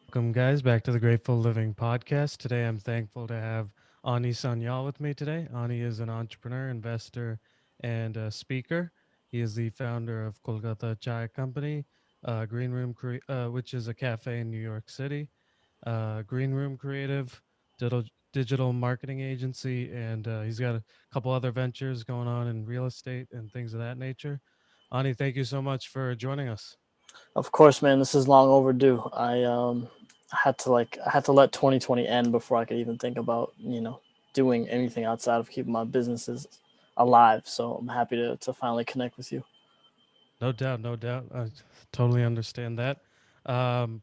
Welcome, guys, back to the Grateful Living podcast. Today, I'm thankful to have Ani Sanyal with me today. Ani is an entrepreneur, investor, and speaker. He is the founder of Kolkata Chai Company, which is a cafe in New York City, Green Room Creative, digital marketing agency, and he's got a couple other ventures going on in real estate and things of that nature. Ani, thank you so much for joining us. Of course, man, this is long overdue. I had to let 2020 end before I could even think about doing anything outside of keeping my businesses alive. So I'm happy to finally connect with you. No doubt, no doubt. I totally understand that. Um,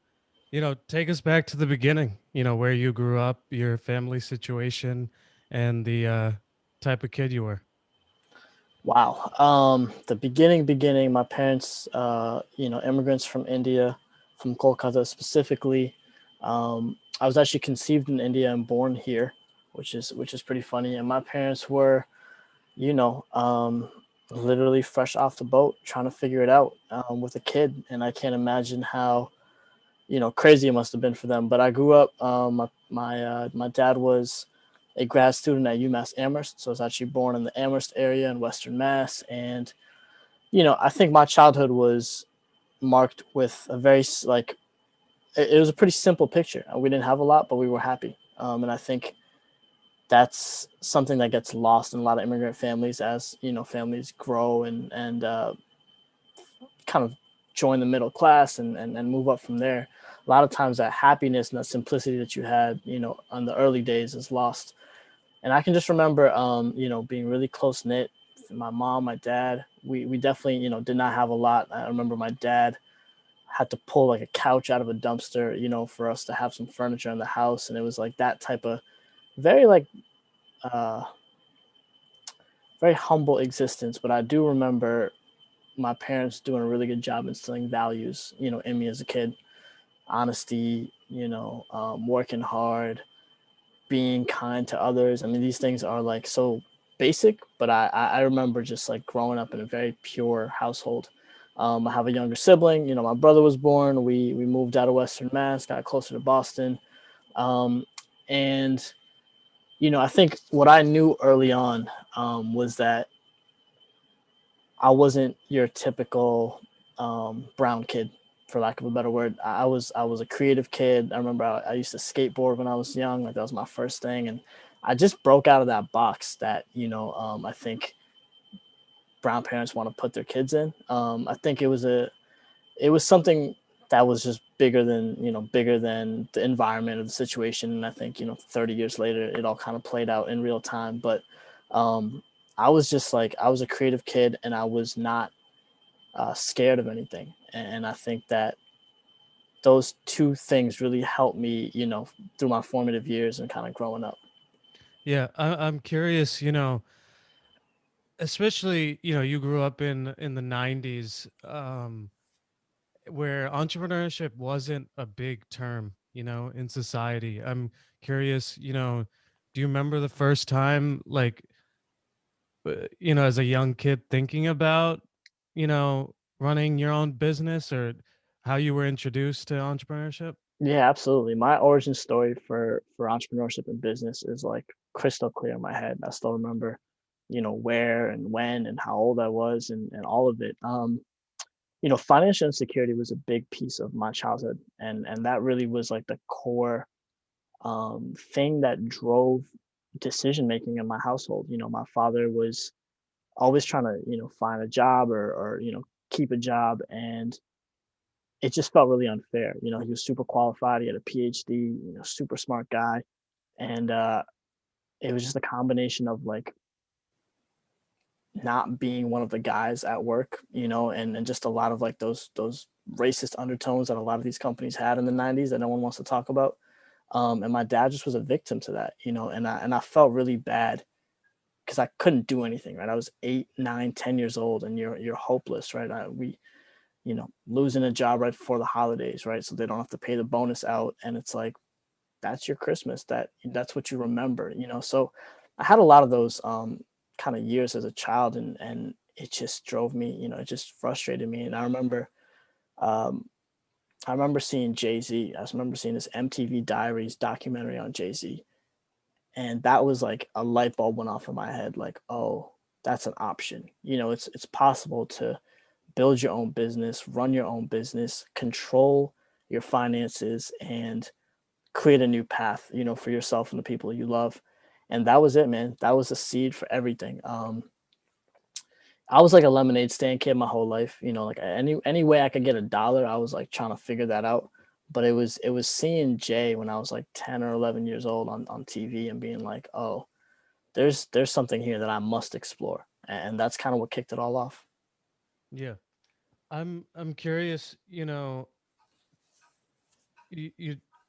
take us back to the beginning, where you grew up, your family situation, and the type of kid you were. Wow. The beginning. My parents, immigrants from India, from Kolkata specifically. I was actually conceived in India and born here, which is pretty funny. And my parents were you know, um, literally fresh off the boat, trying to figure it out with a kid. And I can't imagine how crazy it must have been for them. But I grew up. My dad was a grad student at UMass Amherst, so I was actually born in the Amherst area in Western Mass. And I think my childhood was marked with a very it was a pretty simple picture. We didn't have a lot, but we were happy. And I think that's something that gets lost in a lot of immigrant families as families grow and kind of join the middle class and move up from there. A lot of times that happiness and that simplicity that you had on the early days is lost. And I can just remember being really close knit. My mom, my dad, we definitely did not have a lot. I remember my dad had to pull like a couch out of a dumpster for us to have some furniture in the house, and it was like that type of very uh very humble existence. But I do remember my parents doing a really good job instilling values, in me as a kid. Honesty, working hard, being kind to others. I mean, these things are like so basic, but I remember just like growing up in a very pure household. I have a younger sibling. My brother was born. We moved out of Western Mass, got closer to Boston, um, and I think what I knew early on was that I wasn't your typical brown kid, for lack of a better word. I was a creative kid. I remember I used to skateboard when I was young. Like that was my first thing, and I just broke out of that box that I think brown parents want to put their kids in. I think it was something that was just bigger than the environment of the situation. And I think 30 years later, it all kind of played out in real time. But um, I was just like I was a creative kid, and I was not scared of anything. And I think that those two things really helped me, through my formative years and kind of growing up. Yeah, I'm curious. Especially you grew up in the '90s, where entrepreneurship wasn't a big term, in society. I'm curious. Do you remember the first time, like, as a young kid thinking about, running your own business or how you were introduced to entrepreneurship? Yeah, absolutely. My origin story for entrepreneurship and business is like crystal clear in my head. I still remember, where and when and how old I was and all of it. Financial insecurity was a big piece of my childhood, and that really was like the core thing that drove decision making in my household. My father was always trying to find a job or keep a job, and it just felt really unfair. He was super qualified. He had a PhD. Super smart guy, and it was just a combination of like not being one of the guys at work, and just a lot of like those racist undertones that a lot of these companies had in the '90s that no one wants to talk about. And my dad just was a victim to that, and I felt really bad because I couldn't do anything. Right, I was 8, 9, 10 years old, and you're hopeless. Right, we losing a job right before the holidays, right? So they don't have to pay the bonus out, and it's like that's your Christmas. That's what you remember. So I had a lot of those kind of years as a child, and it just drove me. It just frustrated me. And I remember um, I remember seeing Jay Z. I just remember seeing this MTV Diaries documentary on Jay Z, and that was like a light bulb went off in my head. Like, oh, that's an option. You know, it's possible to build your own business, run your own business, control your finances, and create a new path. You know, for yourself and the people you love. And that was it, man. That was the seed for everything. I was like a lemonade stand kid my whole life. You know, like any way I could get a dollar, I was like trying to figure that out. But it was seeing Jay when I was like 10 or 11 years old on TV and being like, oh, there's something here that I must explore, and that's kind of what kicked it all off. Yeah. I'm curious, you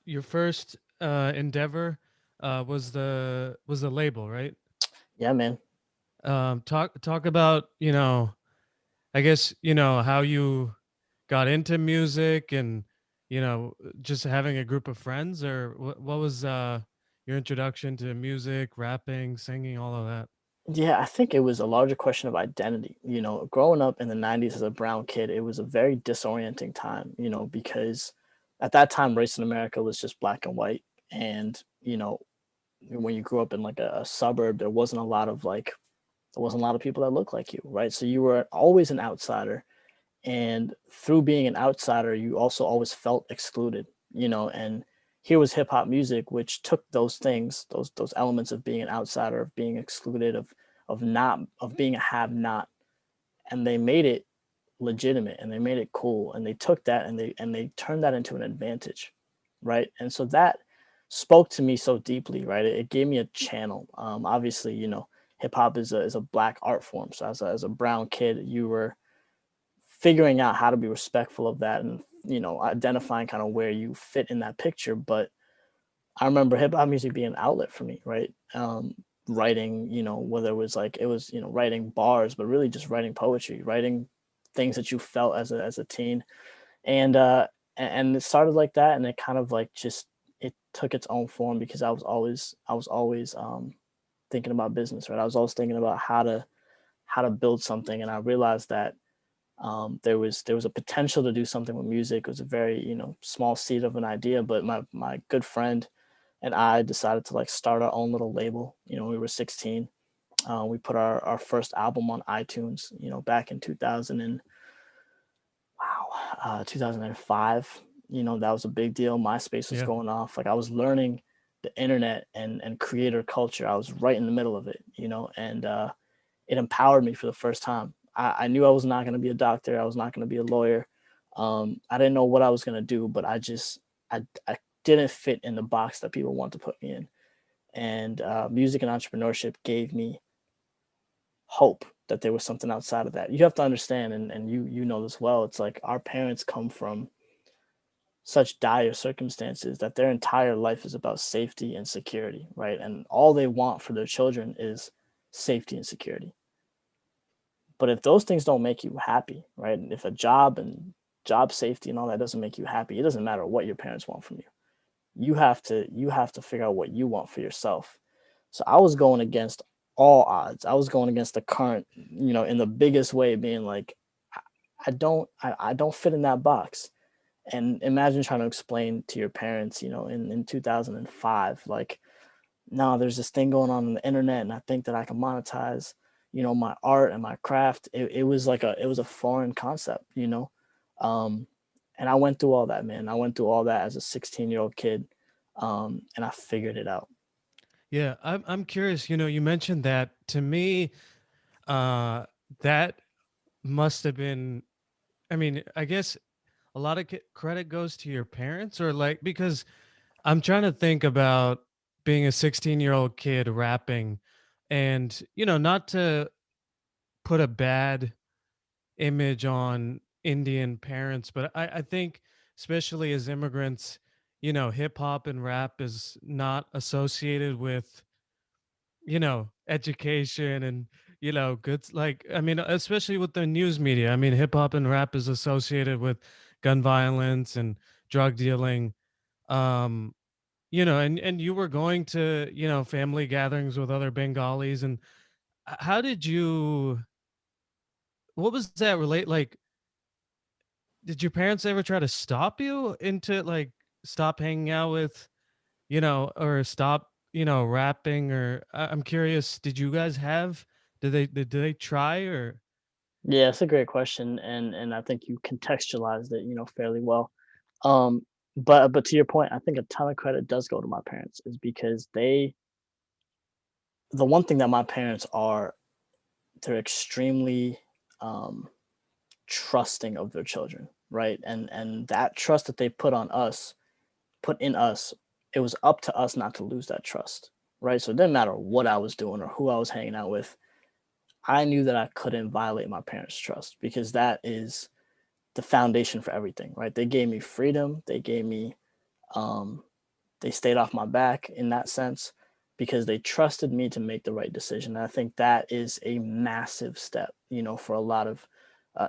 your first endeavor was the label, right? Yeah, man. Talk about, I guess, how you got into music and, just having a group of friends, or what was your introduction to music, rapping, singing, all of that? Yeah, I think it was a larger question of identity. You know, growing up in the 90s as a brown kid, it was a very disorienting time, you know, because at that time, race in America was just black and white. And, you know, when you grew up in like a suburb, there wasn't a lot of people that looked like you, right? So you were always an outsider. And through being an outsider, you also always felt excluded, you know. And here was hip hop music, which took those things, those elements of being an outsider, of being excluded, of being a have not, and they made it legitimate and they made it cool, and they took that and they turned that into an advantage, right? And so that spoke to me so deeply, right? It gave me a channel. Obviously, you know, hip hop is a black art form, so as a brown kid, you were figuring out how to be respectful of that, and you know, identifying kind of where you fit in that picture. But I remember hip hop music being an outlet for me, right? Writing, you know, whether it was, you know, writing bars, but really just writing poetry, writing things that you felt as a teen. And and it started like that, and it kind of like just it took its own form because I was always thinking about business, right? I was always thinking about how to build something, and I realized that there was a potential to do something with music. It was a very, you know, small seed of an idea, but my good friend and I decided to like start our own little label. You know, we were 16. We put our first album on iTunes, you know, back in 2000 and wow, 2005. You know, that was a big deal. MySpace was Yeah. going off. Like I was learning the internet and creator culture. I was right in the middle of it, you know, and it empowered me for the first time. I knew I was not going to be a doctor. I was not going to be a lawyer. I didn't know what I was going to do, but I didn't fit in the box that people want to put me in. And music and entrepreneurship gave me hope that there was something outside of that. You have to understand, and you know this well. It's like our parents come from such dire circumstances that their entire life is about safety and security, right? And all they want for their children is safety and security. But if those things don't make you happy, right? If a job and job safety and all that doesn't make you happy, it doesn't matter what your parents want from you. You have to figure out what you want for yourself. So I was going against all odds. I was going against the current, you know, in the biggest way, being like, I don't fit in that box. And imagine trying to explain to your parents, you know, in 2005, like, no, there's this thing going on the internet, and I think that I can monetize, you know, my art and my craft. It was like it was a foreign concept, you know. Um, and I went through all that, man. I went through all that as a 16-year-old kid, and I figured it out. Yeah, I'm curious, you mentioned that. To me, uh that must have been, I mean, I guess a lot of credit goes to your parents, or like, because I'm trying to think about being a 16-year-old kid rapping, and not to put a bad image on Indian parents, but I think, especially as immigrants, hip hop and rap is not associated with, education and, good, like, I mean, especially with the news media. I mean, hip hop and rap is associated with gun violence and drug dealing. Um, and you were going to, family gatherings with other Bengalis, and how did you, what was that relate like? did your parents ever try to stop you into like stop hanging out with, or stop, rapping? Or I'm curious, did you guys have, did they try? Or Yeah, it's a great question, and I think you contextualized it, fairly well. Um, but to your point, I think a ton of credit does go to my parents, is because the one thing that my parents are, they're extremely um, trusting of their children, right? And that trust that they put in us, it was up to us not to lose that trust, right? So it didn't matter what I was doing or who I was hanging out with. I knew that I couldn't violate my parents' trust, because that is the foundation for everything, right? They gave me freedom. Um, they stayed off my back in that sense, because they trusted me to make the right decision. And I think that is a massive step, for a lot of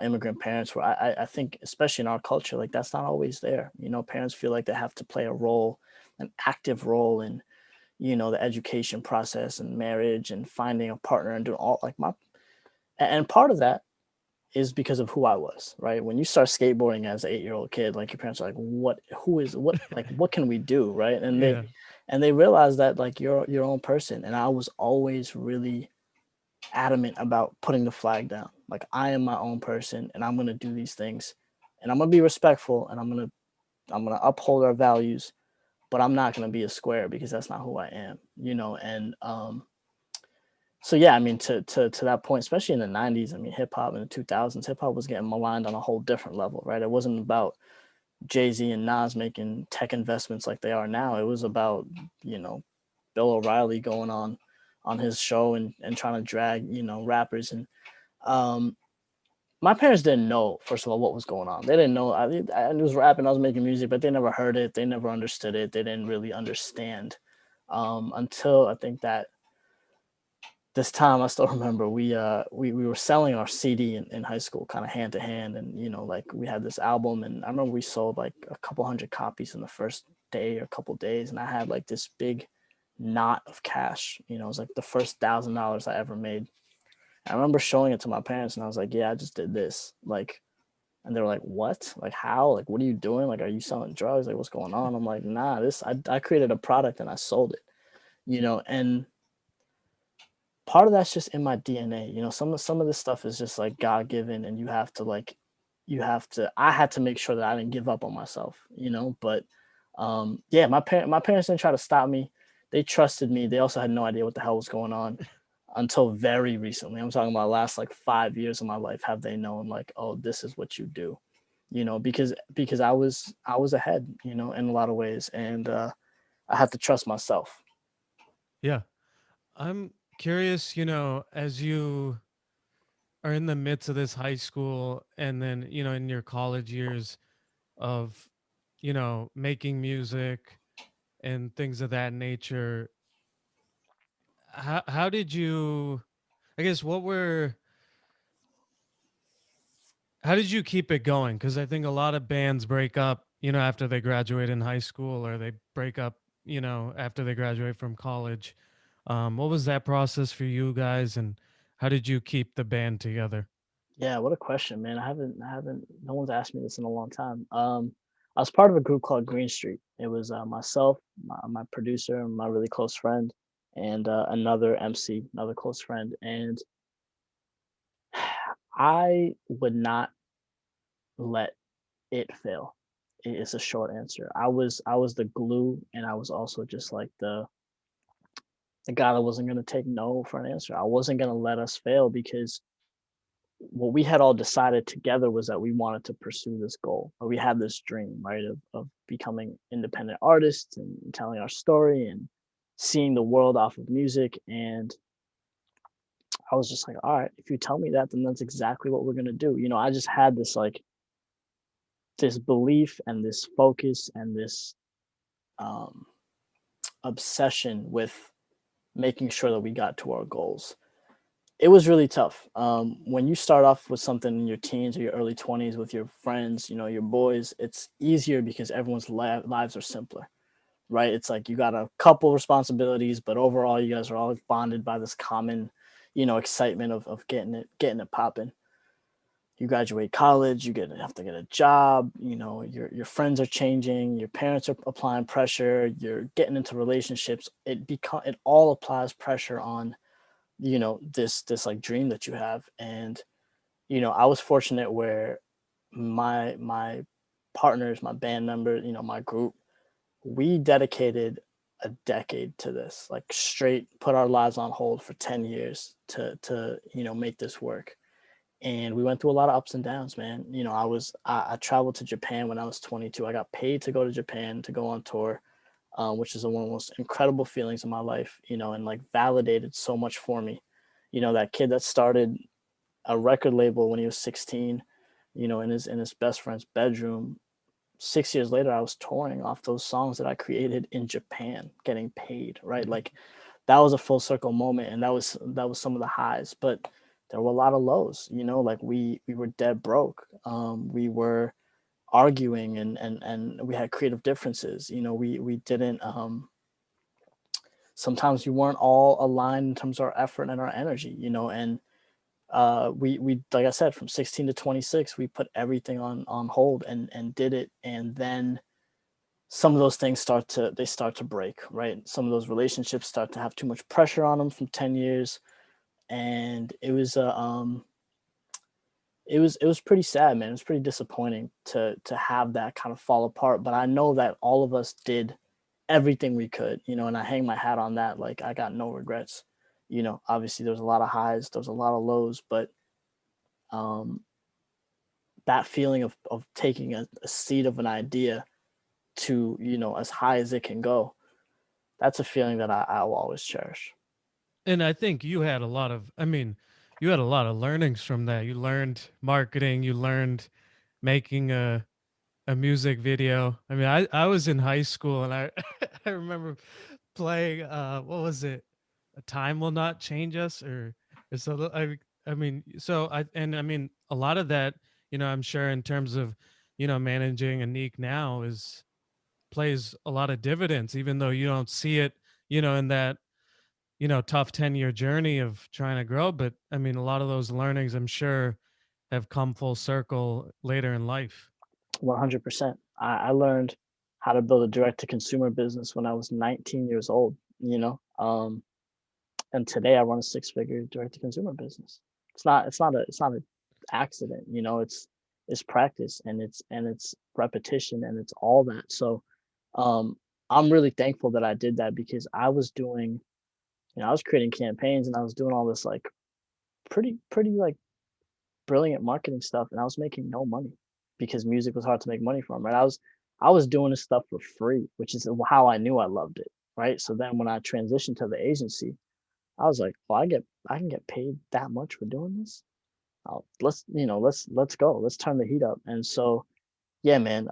immigrant parents. Where I think, especially in our culture, like that's not always there. Parents feel like they have to play a role, an active role in, the education process and marriage and finding a partner and doing all like my. And part of that is because of who I was, right? When you start skateboarding as an 8-year-old kid, like your parents are like, "What? Who is what? Like, what can we do?" Right? yeah, And they realize that like you're your own person. And I was always really adamant about putting the flag down. Like I am my own person, and I'm gonna do these things, and I'm gonna be respectful, and I'm gonna uphold our values, but I'm not gonna be a square, because that's not who I am. And so yeah, I mean, to that point, especially in the '90s, I mean, hip hop in the 2000s, hip hop was getting maligned on a whole different level, right? It wasn't about Jay Z and Nas making tech investments like they are now. It was about, you know Bill O'Reilly going on his show and trying to drag, rappers. And um, my parents didn't know, first of all, what was going on. They didn't know I was rapping, I was making music, but they never heard it. They never understood it. They didn't really understand, until I think that this time. I still remember we were selling our CD in high school, kind of hand to hand. And like we had this album, and I remember we sold like a couple hundred copies in the first day or couple days. And I had like this big knot of cash. It was like the first $1,000 I ever made. I remember showing it to my parents, and I was like, yeah, I just did this. Like, and they were like, what? Like, how? Like, what are you doing? Like, are you selling drugs? Like, what's going on? I'm like, nah, I created a product and I sold it. And part of that's just in my DNA. Some of this stuff is just like God given, and I had to make sure that I didn't give up on myself. But yeah, my parents didn't try to stop me. They trusted me. They also had no idea what the hell was going on until very recently. I'm talking about last like 5 years of my life have they known, like, oh, this is what you do. Because I was ahead, in a lot of ways. And I had to trust myself. yeah. I'm curious, as you are in the midst of this high school and then, in your college years of, making music and things of that nature, how did you, I guess, how did you keep it going? Because I think a lot of bands break up, after they graduate in high school, or they break up, after they graduate from college. What was that process for you guys, and how did you keep the band together? Yeah, what a question, man. I haven't, no one's asked me this in a long time. I was part of a group called Green Street. It was myself, my producer, my really close friend, and another MC, another close friend. And I would not let it fail. It's a short answer. I was the glue, and I was also just like the guy that wasn't gonna take no for an answer. I wasn't gonna let us fail, because what we had all decided together was that we wanted to pursue this goal. Or we had this dream, right, of becoming independent artists and telling our story and seeing the world off of music. And I was just like, all right, if you tell me that, then that's exactly what we're gonna do. I just had this like this belief and this focus and this um, obsession with making sure that we got to our goals. It was really tough. When you start off with something in your teens or your early 20s with your friends, your boys, it's easier because everyone's lives are simpler, right? It's like you got a couple responsibilities, but overall, you guys are all bonded by this common, excitement of getting it popping. you graduate college, have to get a job, your friends are changing, your parents are applying pressure, you're getting into relationships. It all applies pressure on, this like dream that you have. And, I was fortunate where my partners, my band members, my group, we dedicated a decade to this, like straight put our lives on hold for 10 years to make this work. And we went through a lot of ups and downs, man. I traveled to Japan when I was 22. I got paid to go to Japan to go on tour, which is one of the most incredible feelings of my life, and like validated so much for me. That kid that started a record label when he was 16, in his best friend's bedroom. 6 years later, I was touring off those songs that I created in Japan, getting paid, right? Like that was a full circle moment, and that was some of the highs, but there were a lot of lows. Like we were dead broke. We were arguing, and we had creative differences. We didn't. Sometimes we weren't all aligned in terms of our effort and our energy. And we like I said, from 16 to 26, we put everything on hold and did it, and then some of those things start to break, right? Some of those relationships start to have too much pressure on them from 10 years, and it was pretty sad, man. It was pretty disappointing to have that kind of fall apart, but I know that all of us did everything we could, and I hang my hat on that. Like, I got no regrets. Obviously there was a lot of highs, there was a lot of lows, but um that feeling of taking a seed of an idea to, as high as it can go, that's a feeling that I will always cherish. And I think you had a lot of, I mean, you had a lot of learnings from that. You learned marketing, you learned making a music video. I mean, I was in high school and I I remember playing what was it? A Time Will Not Change Us or so I mean, so I mean a lot of that, I'm sure in terms of, managing Anik now is plays a lot of dividends even though you don't see it, in that, tough 10-year journey of trying to grow, but I mean a lot of those learnings I'm sure have come full circle later in life. 100%. I learned how to build a direct to consumer business when I was 19 years old, and today I run a six-figure direct to consumer business. It's not a accident, it's practice, and it's repetition, and it's all that. So um I'm really thankful that I did that, because I was creating campaigns, and I was doing all this like pretty like brilliant marketing stuff, and I was making no money because music was hard to make money from, right? I was doing this stuff for free, which is how I knew I loved it, right? So then when I transitioned to the agency, I was like, well, I can get paid that much for doing this. Let's go. Let's turn the heat up. And so, yeah, man,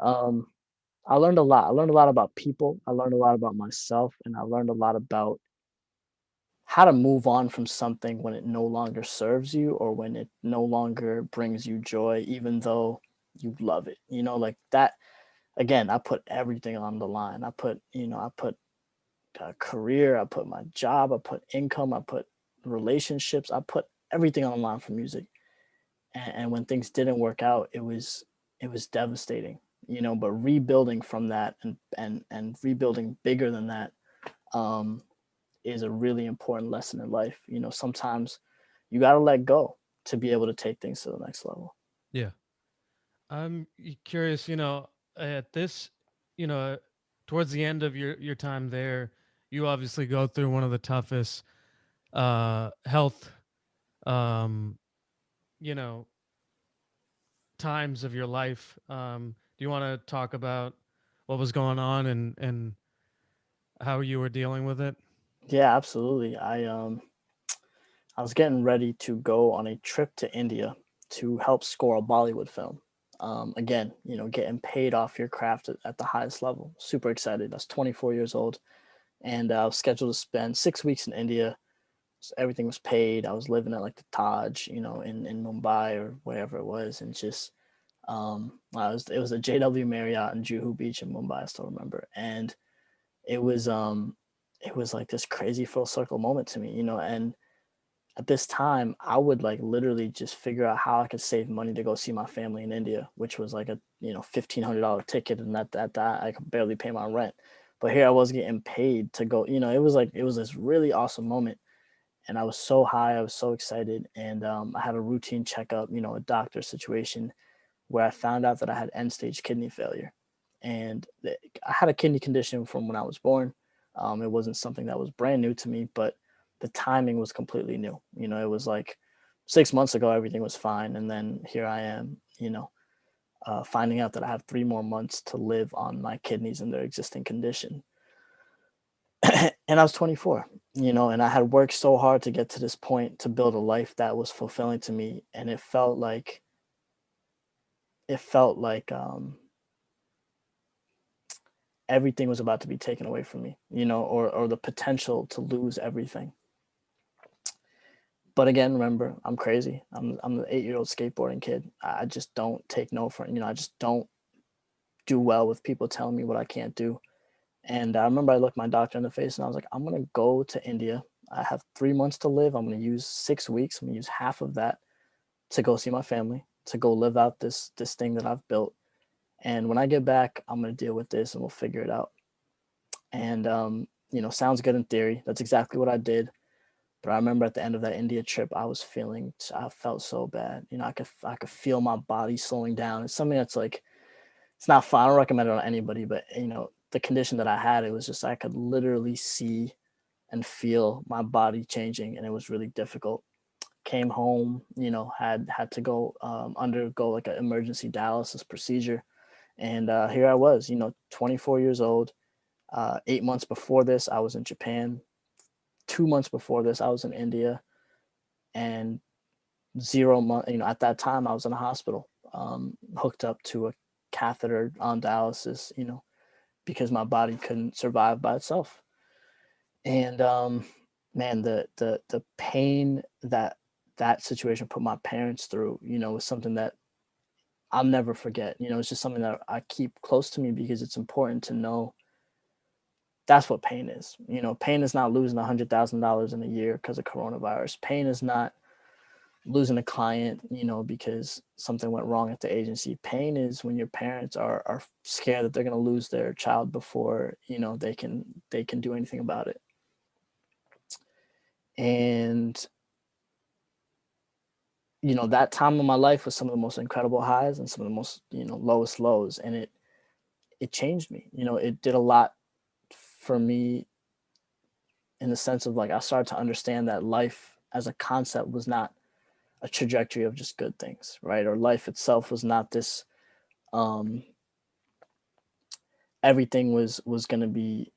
I learned a lot. I learned a lot about people. I learned a lot about myself, and I learned a lot about how to move on from something when it no longer serves you, or when it no longer brings you joy, even though you love it. Like that. Again, I put everything on the line. I put career, I put my job, I put income, I put relationships, I put everything on the line for music. And when things didn't work out, it was devastating. But rebuilding from that, and rebuilding bigger than that, um, is a really important lesson in life. Sometimes you got to let go to be able to take things to the next level. Yeah. I'm curious, at this, you know, towards the end of your time there, you obviously go through one of the toughest health um, you know, times of your life. Do you want to talk about what was going on and how you were dealing with it? Yeah, absolutely. I was getting ready to go on a trip to India to help score a Bollywood film. Again, getting paid off your craft at the highest level. Super excited. I was 24 years old, and I was scheduled to spend 6 weeks in India. So everything was paid. I was living at like the Taj, in Mumbai or wherever it was, and just it was a JW Marriott in Juhu Beach in Mumbai. I still remember, and it was um it was like this crazy full circle moment to me, and At this time, I would like literally just figure out how I could save money to go see my family in India, which was like a $1,500 ticket, and that I could barely pay my rent. But here I was getting paid to go. It was like it was this really awesome moment, and I was so high, I was so excited, and I had a routine checkup, a doctor situation where I found out that I had end stage kidney failure, and I had a kidney condition from when I was born. It wasn't something that was brand new to me, but the timing was completely new. It was like 6 months ago, everything was fine, and then here I am, finding out that I have 3 more months to live on my kidneys in their existing condition. And I was 24, and I had worked so hard to get to this point to build a life that was fulfilling to me, and it felt like everything was about to be taken away from me, or the potential to lose everything. But again, remember, I'm crazy. I'm the 8-year-old skateboarding kid. I just don't take no for, I just don't do well with people telling me what I can't do. And I remember I looked my doctor in the face and I was like, I'm gonna go to India. I have 3 months to live. I'm gonna use 6 weeks. I'm gonna use half of that to go see my family, to go live out this thing that I've built. And when I get back, I'm gonna deal with this and we'll figure it out. And sounds good in theory. That's exactly what I did. But I remember at the end of that India trip, I felt so bad. I could feel my body slowing down. It's something that's like, it's not fun. I don't recommend it on anybody, but the condition that I had, it was just, I could literally see and feel my body changing, and it was really difficult. Came home, had to go undergo like an emergency dialysis procedure, and here I was, 24 years old. 8 months before this, I was in Japan. 2 months before this, I was in India, and 0 month. At that time, I was in a hospital, hooked up to a catheter on dialysis. Because my body couldn't survive by itself. And man, the pain that that situation put my parents through, was something that I'll never forget. It's just something that I keep close to me because it's important to know that's what pain is. Pain is not losing $100,000 in a year because of coronavirus. Pain is not losing a client, because something went wrong at the agency. Pain is when your parents are scared that they're going to lose their child before, they can do anything about it. And that time of my life was some of the most incredible highs and some of the most, lowest lows, and it changed me. It did a lot for me in the sense of like I started to understand that life as a concept was not a trajectory of just good things, right? Or life itself was not this um everything was going to be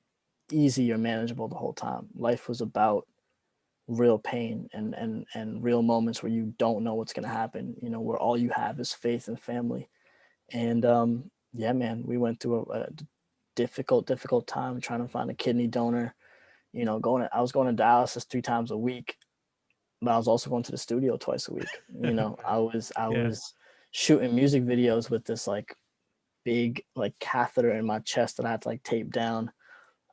easy or manageable the whole time. Life was about real pain and real moments where you don't know what's going to happen, where all you have is faith and family. And yeah, man, we went through a difficult time trying to find a kidney donor. I was going to dialysis 3 times a week, but I was also going to the studio twice a week. Right. I Yeah. was shooting music videos with this like big like catheter in my chest that I had to like tape down.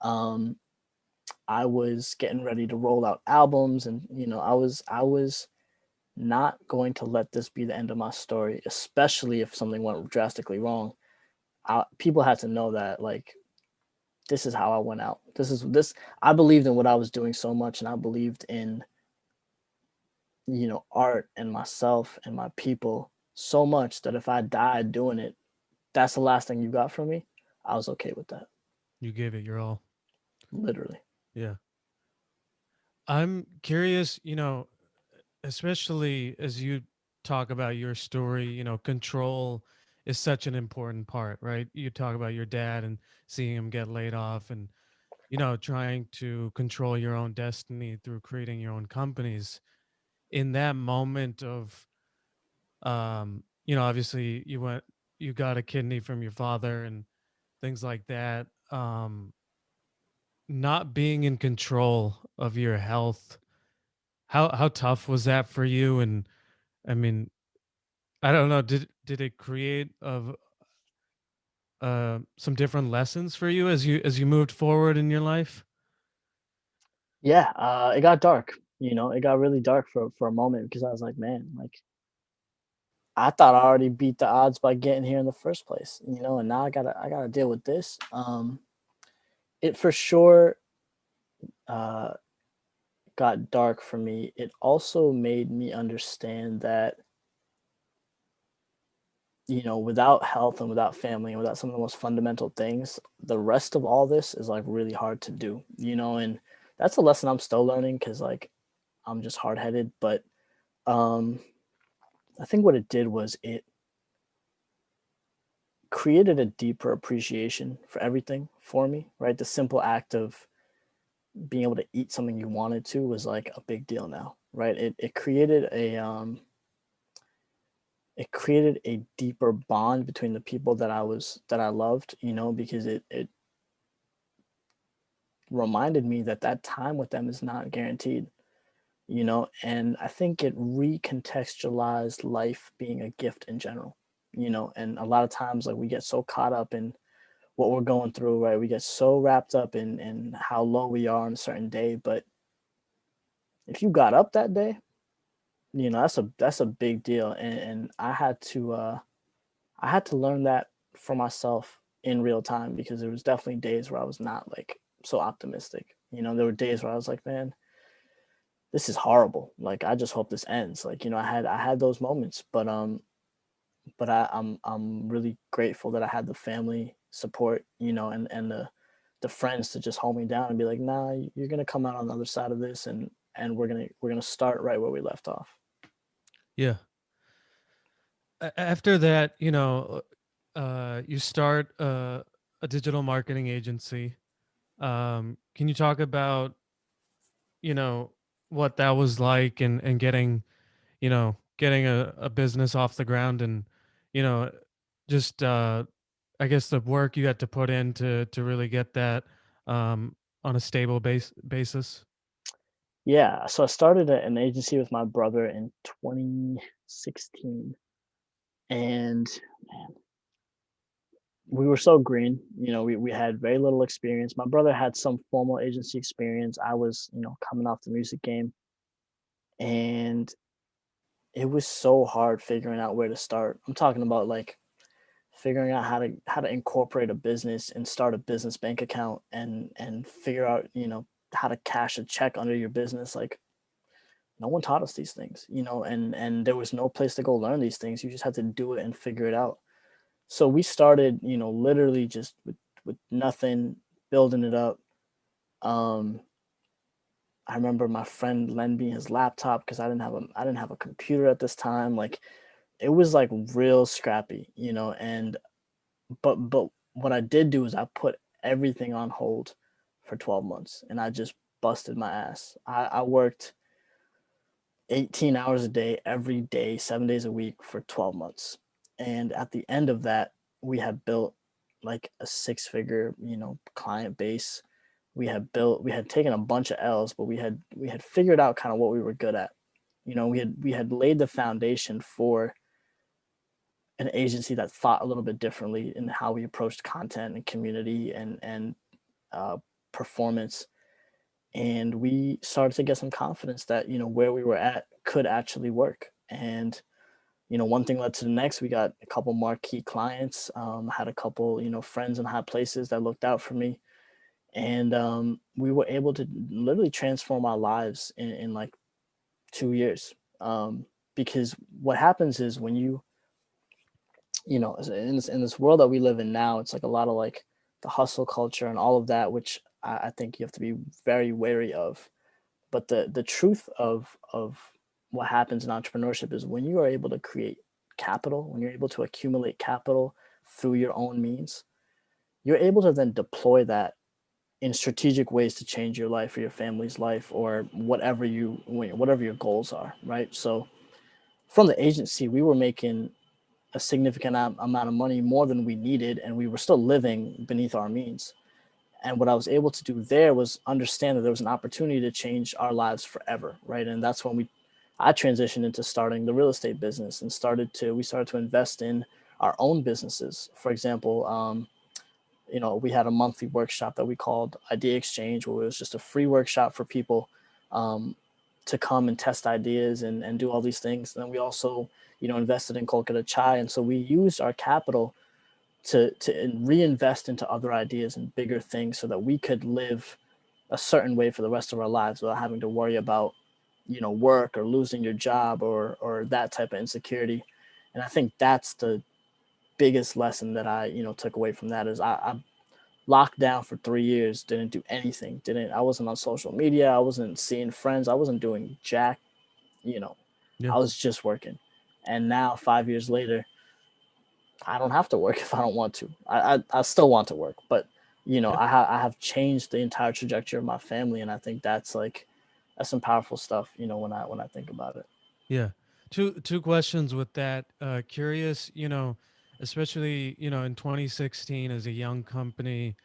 Um, I was getting ready to roll out albums, and I was not going to let this be the end of my story, especially if something went drastically wrong. People had to know that like this is how I went out. This I believed in what I was doing so much, and I believed in art and myself and my people so much that if I died doing it, that's the last thing you got from me. I was okay with that, You gave it your all. literally. Yeah. I'm curious, especially as you talk about your story, control is such an important part, right? You talk about your dad and seeing him get laid off and, trying to control your own destiny through creating your own companies. In that moment of, obviously you got a kidney from your father and things like that. Not being in control of your health, how tough was that for you? And I mean, I don't know, did it create of some different lessons for you as you moved forward in your life? Yeah, it got dark. It got really dark for a moment because I was like, man, like I thought I already beat the odds by getting here in the first place, and now I gotta deal with this. It for sure uh, got dark for me. It also made me understand that without health and without family and without some of the most fundamental things, the rest of all this is like really hard to do. And that's a lesson I'm still learning because like I'm just hard headed, but um, I think what it did was it created a deeper appreciation for everything for me, right? The simple act of being able to eat something you wanted to was like a big deal now, right? It created a deeper bond between the people that I loved, because it reminded me that that time with them is not guaranteed, and I think it recontextualized life being a gift in general, and a lot of times like we get so caught up in what we're going through, right? We get so wrapped up in how low we are on a certain day, but if you got up that day, that's a big deal, and I had to learn that for myself in real time because there was definitely days where I was not like so optimistic. There were days where I was like, man, this is horrible. Like I just hope this ends. Like, I had those moments, but I'm really grateful that I had the family support, and the friends to just hold me down and be like, nah, you're gonna come out on the other side of this, and we're gonna start right where we left off. Yeah. After that, you start a digital marketing agency. Can you talk about, you know, what that was like, and getting a business off the ground, and, you know, just, I guess the work you had to put in to really get that, on a stable basis? Yeah, so I started an agency with my brother in 2016, and man, we were so green. We had very little experience. My brother had some formal agency experience. I was, coming off the music game, and it was so hard figuring out where to start. I'm talking about like figuring out how to incorporate a business and start a business bank account and figure out, how to cash a check under your business. Like no one taught us these things, and there was no place to go learn these things. You just had to do it and figure it out. So we started, literally just with nothing, building it up. Um, I remember my friend lend me his laptop because I didn't have a computer at this time. Like it was like real scrappy, and but what I did do is I put everything on hold for 12 months and I just busted my ass. I worked 18 hours a day every day, 7 days a week for 12 months. And at the end of that, we had built like a six-figure, client base. We had taken a bunch of L's, but we had figured out kind of what we were good at. We had laid the foundation for an agency that thought a little bit differently in how we approached content and community and uh, performance. And we started to get some confidence that where we were at could actually work. And one thing led to the next. We got a couple marquee clients. Had a couple friends in high places that looked out for me, and we were able to literally transform our lives in like 2 years. Because what happens is when in this world that we live in now, it's like a lot of like the hustle culture and all of that, which I think you have to be very wary of. But the truth of what happens in entrepreneurship is when you are able to create capital, when you're able to accumulate capital through your own means, you're able to then deploy that in strategic ways to change your life or your family's life or whatever your goals are, right? So from the agency, we were making a significant amount of money more than we needed, and we were still living beneath our means. And what I was able to do there was understand that there was an opportunity to change our lives forever, right? And that's when I transitioned into starting the real estate business and we started to invest in our own businesses. For example, we had a monthly workshop that we called Idea Exchange, where it was just a free workshop for people, um, to come and test ideas and do all these things. And then we also, invested in Kolkata Chai, and so we used our capital to reinvest into other ideas and bigger things so that we could live a certain way for the rest of our lives without having to worry about, work or losing your job or that type of insecurity. And I think that's the biggest lesson that I, took away from that is I locked down for 3 years, didn't do anything, didn't I wasn't on social media, I wasn't seeing friends, I wasn't doing jack, you know, Yeah. I was just working. And now 5 years later, I don't have to work if I don't want to. I still want to work, but Yeah. I have changed the entire trajectory of my family, and I think that's some powerful stuff. When I think about it. Yeah. Two questions with that. Curious, especially, in 2016 as a young company,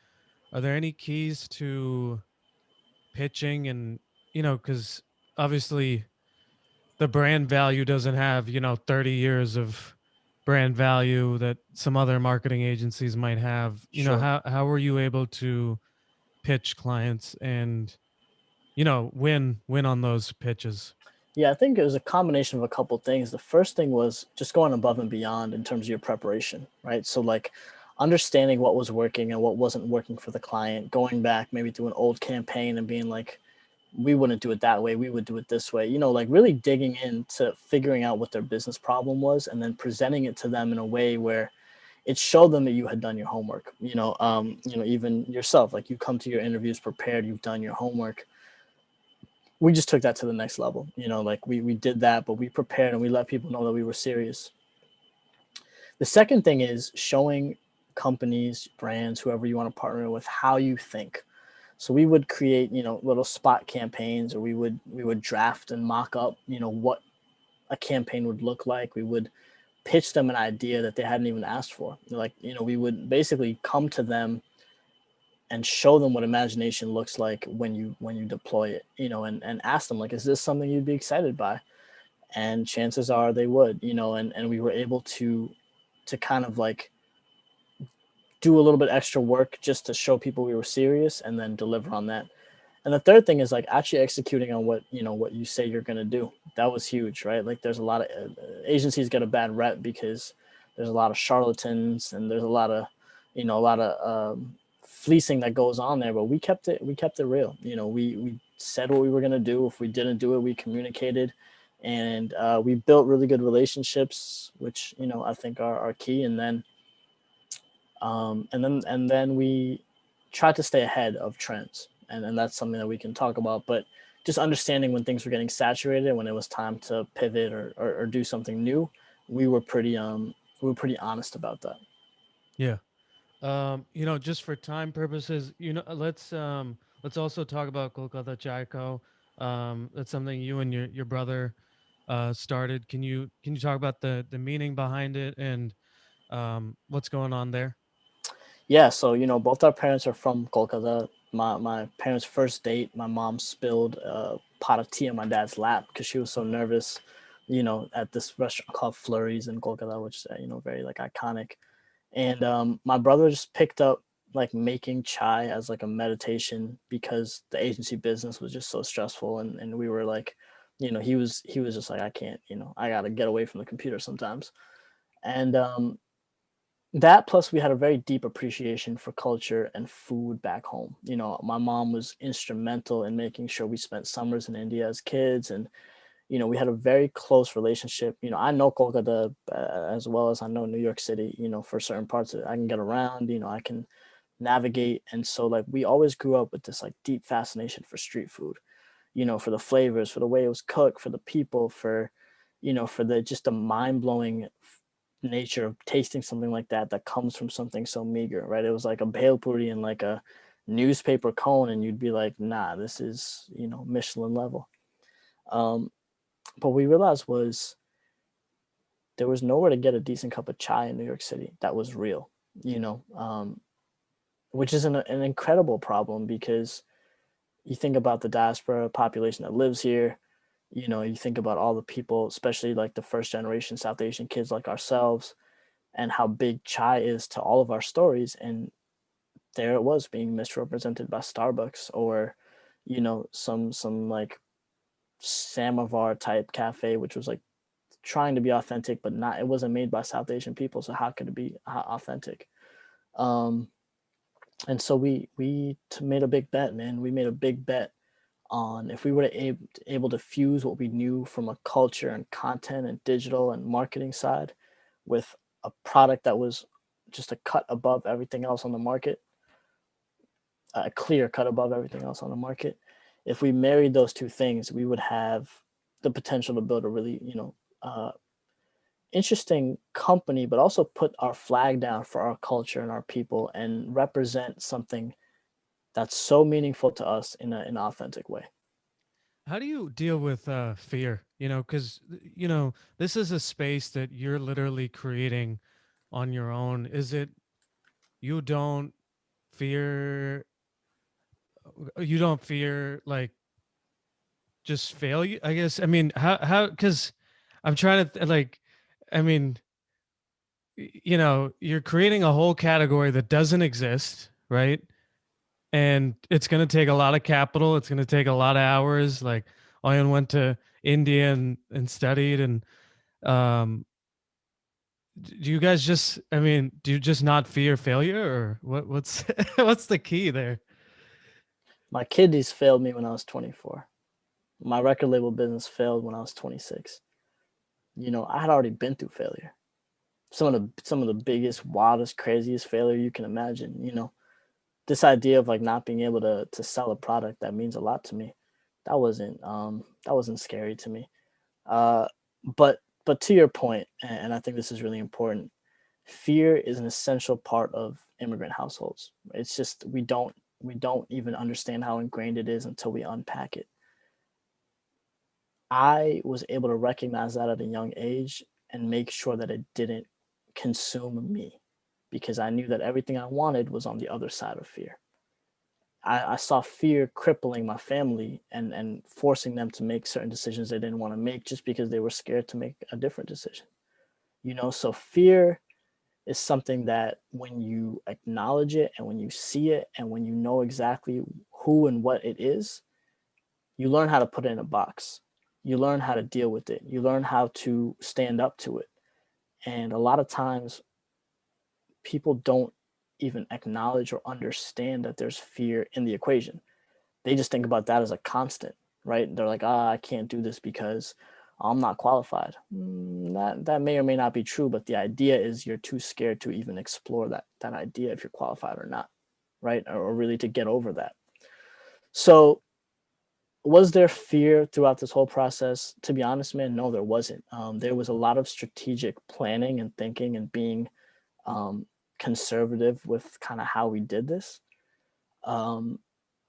are there any keys to pitching and, cuz obviously the brand value doesn't have, 30 years of brand value that some other marketing agencies might have. Sure. How were you able to pitch clients and, win on those pitches? Yeah, I think it was a combination of a couple things. The first thing was just going above and beyond in terms of your preparation, right? So like understanding what was working and what wasn't working for the client, going back maybe to an old campaign and being like, we wouldn't do it that way, we would do it this way, like really digging into figuring out what their business problem was and then presenting it to them in a way where it showed them that you had done your homework. Even yourself, like you come to your interviews prepared, you've done your homework. We just took that to the next level. Like we did that, but we prepared and we let people know that we were serious. The second thing is showing companies, brands, whoever you want to partner with, how you think. So we would create, little spot campaigns, or we would draft and mock up, what a campaign would look like. We would pitch them an idea that they hadn't even asked for. Like, we would basically come to them and show them what imagination looks like when you deploy it, and ask them like, is this something you'd be excited by? And chances are they would, and we were able to kind of like do a little bit extra work just to show people we were serious and then deliver on that. And the third thing is like actually executing on what you say you're going to do. That was huge, right? Like there's a lot of agencies get a bad rep because there's a lot of charlatans and there's a lot of fleecing that goes on there, but we kept it real. We said what we were going to do. If we didn't do it, we communicated, and we built really good relationships, which I think are key. And then we try to stay ahead of trends, and that's something that we can talk about. But just understanding when things were getting saturated, when it was time to pivot or do something new, we were pretty honest about that. Yeah. Just for time purposes, let's also talk about Kolkata Chai Co. That's something you and your brother started. Can you talk about the meaning behind it and what's going on there? Yeah, so both our parents are from Kolkata. My parents' first date, my mom spilled a pot of tea on my dad's lap because she was so nervous, at this restaurant called Flurries in Kolkata, which is very like iconic. And my brother just picked up like making chai as like a meditation because the agency business was just so stressful, and we were like, he was just like, I can't, I gotta get away from the computer sometimes. And that plus we had a very deep appreciation for culture and food back home. My mom was instrumental in making sure we spent summers in India as kids, and we had a very close relationship. I know Kolkata as well as I know New York City. For certain parts of it, I can get around. I can navigate, and so like we always grew up with this like deep fascination for street food. For the flavors, for the way it was cooked, for the people, for the just the mind blowing nature of tasting something like that comes from something so meager, right? It was like a bhel puri and like a newspaper cone, and you'd be like, nah, this is Michelin level. Um, but we realized was there was nowhere to get a decent cup of chai in New York City that was real, you know, um, which is an incredible problem because you think about the diaspora population that lives here. You think about all the people, especially like the first generation South Asian kids like ourselves, and how big chai is to all of our stories. And there it was being misrepresented by Starbucks or, some like samovar type cafe, which was like trying to be authentic, but not. It wasn't made by South Asian people, so how could it be authentic? Um, and so we made a big bet, man. We made a big bet on if we were able to fuse what we knew from a culture and content and digital and marketing side with a product that was just a cut above everything else on the market, a clear cut above everything else on the market. If we married those two things, we would have the potential to build a really, interesting company, but also put our flag down for our culture and our people and represent something that's so meaningful to us in an authentic way. How do you deal with fear? Because this is a space that you're literally creating on your own. Is it you don't fear you don't fear like just failure? I guess. I mean, how? Because I'm trying to I mean, you're creating a whole category that doesn't exist, right? And it's going to take a lot of capital. It's going to take a lot of hours. Like Oyan went to India and studied. And um, do you guys just? I mean, do you just not fear failure, or what's what's the key there? My kidneys failed me when I was 24. My record label business failed when I was 26. I had already been through failure. Some of the biggest, wildest, craziest failure you can imagine. This idea of like not being able to sell a product that means a lot to me. That wasn't scary to me. Uh, but to your point, and I think this is really important, fear is an essential part of immigrant households. It's just we don't even understand how ingrained it is until we unpack it. I was able to recognize that at a young age and make sure that it didn't consume me because I knew that everything I wanted was on the other side of fear. I saw fear crippling my family and forcing them to make certain decisions they didn't want to make just because they were scared to make a different decision. So fear is something that when you acknowledge it and when you see it and when you know exactly who and what it is, you learn how to put it in a box. You learn how to deal with it. You learn how to stand up to it. And a lot of times people don't even acknowledge or understand that there's fear in the equation. They just think about that as a constant, right? They're like, I can't do this because I'm not qualified. That may or may not be true, but the idea is you're too scared to even explore that idea if you're qualified or not, right? Or really to get over that. So was there fear throughout this whole process? To be honest, man, no, there wasn't. There was a lot of strategic planning and thinking and being um, conservative with kind of how we did this. Um,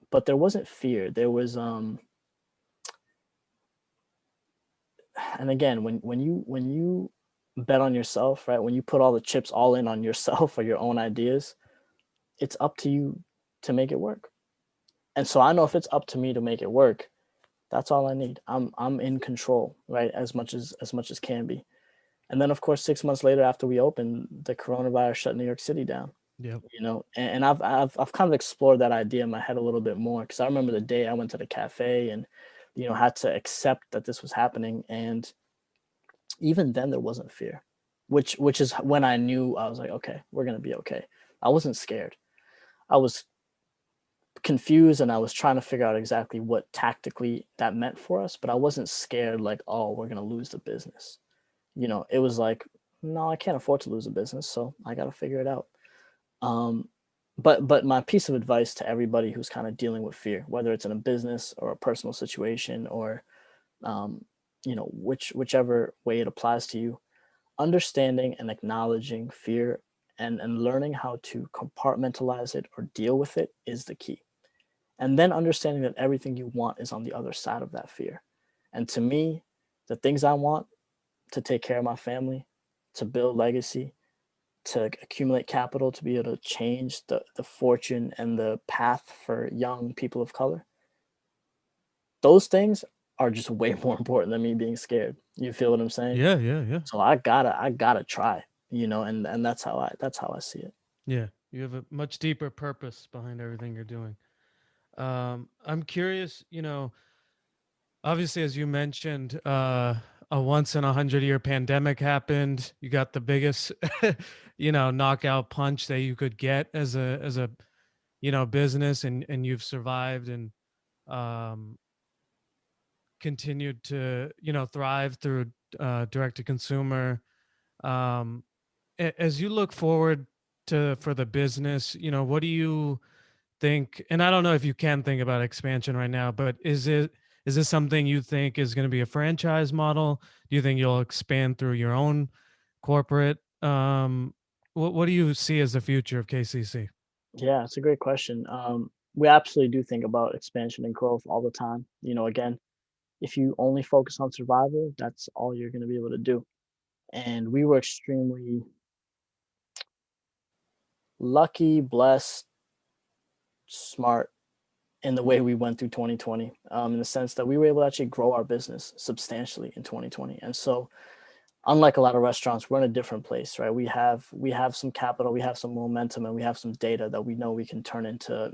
but there wasn't fear. There was, and again, when you bet on yourself, right? When you put all the chips all in on yourself or your own ideas, it's up to you to make it work. And so I know if it's up to me to make it work, that's all I need. I'm in control, right? As much as can be. And then of course 6 months later after we opened, the coronavirus shut New York City down. Yep. And I've kind of explored that idea in my head a little bit more because I remember the day I went to the cafe and had to accept that this was happening, and even then there wasn't fear, which is when I knew I was like, okay, we're gonna be okay. I wasn't scared. I was confused and I was trying to figure out exactly what tactically that meant for us, but I wasn't scared like, oh, we're gonna lose the business. It was like, no, I can't afford to lose a business, so I got to figure it out. Um, but my piece of advice to everybody who's kind of dealing with fear, whether it's in a business or a personal situation or um, whichever way it applies to you, understanding and acknowledging fear and learning how to compartmentalize it or deal with it is the key. And then understanding that everything you want is on the other side of that fear. And to me, the things I want to take care of my family, to build legacy, to accumulate capital, to be able to change the fortune and the path for young people of color, those things are just way more important than me being scared. You feel what I'm saying? Yeah. Yeah. Yeah. So I gotta try, and that's how I see it. Yeah. You have a much deeper purpose behind everything you're doing. I'm curious. Obviously, as you mentioned, a once in 100 year pandemic happened. You got the biggest, knockout punch that you could get as a business, and you've survived and um, continued to thrive through direct to consumer. Um, as you look forward to for the business, what do you think? And I don't know if you can think about expansion right now, but is this something you think is going to be a franchise model? Do you think you'll expand through your own corporate? What do you see as the future of KCC? Yeah, it's a great question. We absolutely do think about expansion and growth all the time. Again, if you only focus on survival, that's all you're going to be able to do. And we were extremely lucky, blessed, smart in the way we went through 2020, in the sense that we were able to actually grow our business substantially in 2020. And so, unlike a lot of restaurants, we're in a different place, right? We have some capital, we have some momentum, and we have some data that we know we can turn into,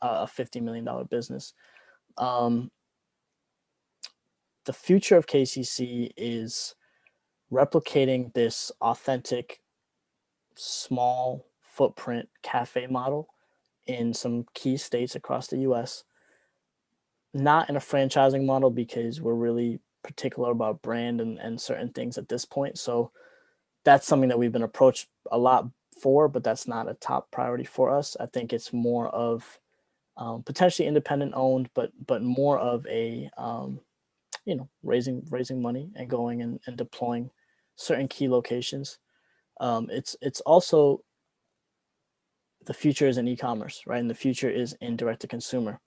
a $50 million business. Um, the future of KCC is replicating this authentic, small footprint cafe model in some key states across the US. Not in a franchising model because we're really particular about brand and certain things at this point. So that's something that we've been approached a lot for, but that's not a top priority for us. I think it's more of potentially independent owned, but more of a raising money and going and deploying certain key locations. It's also the future is in e-commerce, right? And the future is in direct to consumer.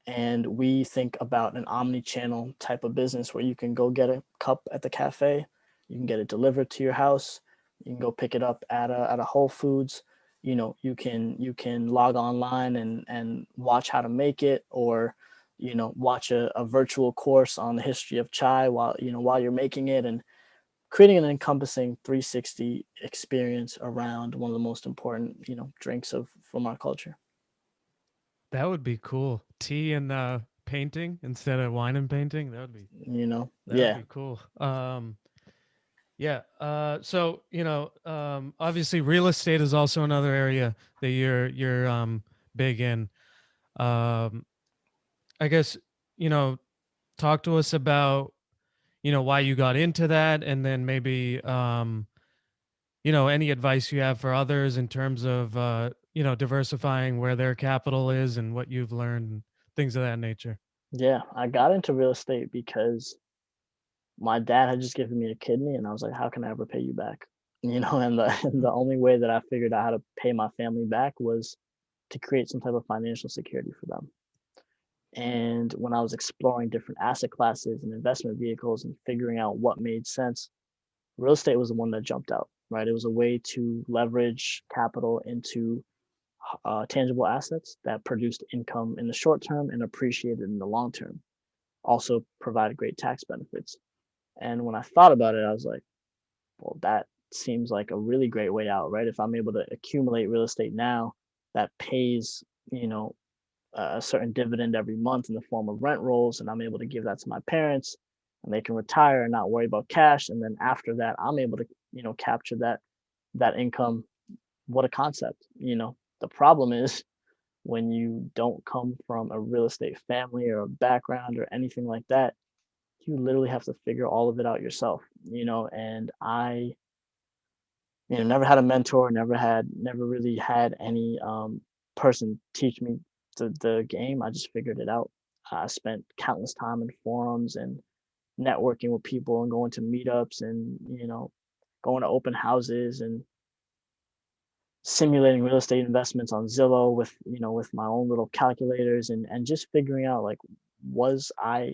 And we think about an omni-channel type of business where you can go get a cup at the cafe, you can get it delivered to your house, you can go pick it up at a Whole Foods. You can log online and watch how to make it, or watch a virtual course on the history of chai while you're making it, and creating an encompassing 360 experience around one of the most important drinks of from our culture. That would be cool. Tea and painting instead of wine and painting. That would Yeah. be cool. Yeah. So obviously, real estate is also another area that you're big in. Um, I guess you know, talk to us about why you got into that, and then maybe any advice you have for others in terms of diversifying where their capital is and what you've learned, and things of that nature. Yeah, I got into real estate because my dad had just given me a kidney, and I was like, "How can I ever pay you back?" And the only way that I figured out how to pay my family back was to create some type of financial security for them. And when I was exploring different asset classes and investment vehicles and figuring out what made sense, real estate was the one that jumped out, right? It was a way to leverage capital into tangible assets that produced income in the short term and appreciated in the long term. Also provided great tax benefits. And when I thought about it, I was like, well, that seems like a really great way out, right? If I'm able to accumulate real estate now that pays, you know, a certain dividend every month in the form of rent rolls, and I'm able to give that to my parents, and they can retire and not worry about cash. And then after that, I'm able to, capture that income. What a concept. The problem is when you don't come from a real estate family or a background or anything like that, you literally have to figure all of it out yourself, and I never had a mentor, never really had any person teach me the game. I just figured it out. I spent countless time in forums and networking with people and going to meetups and going to open houses and simulating real estate investments on Zillow with my own little calculators, and just figuring out, like, was I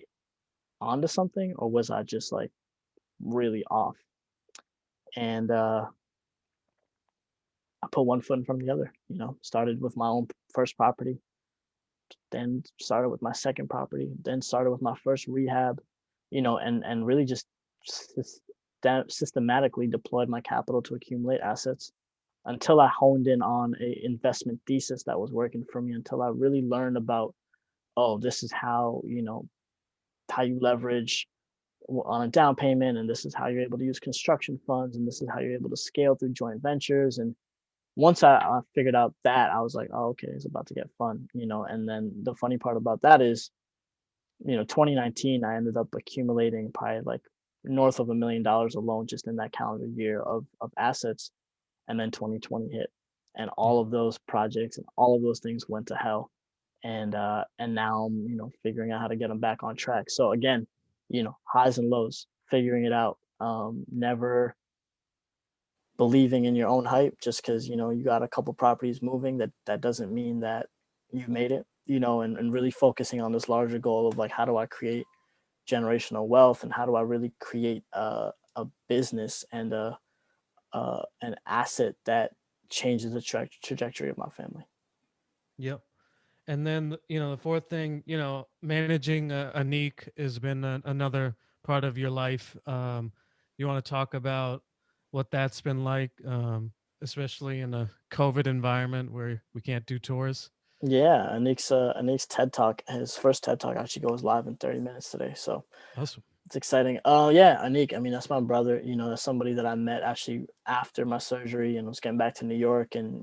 onto something, or was I just like really off? And I put one foot in front of the other. Started with my own first property, then started with my second property, then started with my first rehab, and really just systematically deployed my capital to accumulate assets until I honed in on a investment thesis that was working for me, until I really learned about, oh, this is how, how you leverage on a down payment, and this is how you're able to use construction funds, and this is how you're able to scale through joint ventures. And once I figured out that, I was like, oh, okay, it's about to get fun, you know. And then the funny part about that is, 2019, I ended up accumulating probably like north of $1 million alone just in that calendar year of assets. And then 2020 hit, and Yeah. all of those projects and all of those things went to hell. And now I'm, figuring out how to get them back on track. So again, highs and lows, figuring it out. Never believing in your own hype just because you got a couple properties moving, that doesn't mean that you've made it, and really focusing on this larger goal of like, how do I create generational wealth, and how do I really create a business and an asset that changes the trajectory of my family. Yep. And then, the fourth thing, managing Anik has been another part of your life. You want to talk about what that's been like, especially in a COVID environment where we can't do tours? Yeah, Anik's TED Talk, his first TED Talk actually goes live in 30 minutes today. So Awesome. it's exciting. Oh yeah, Anik. I mean, that's my brother. That's somebody that I met actually after my surgery and was getting back to New York, and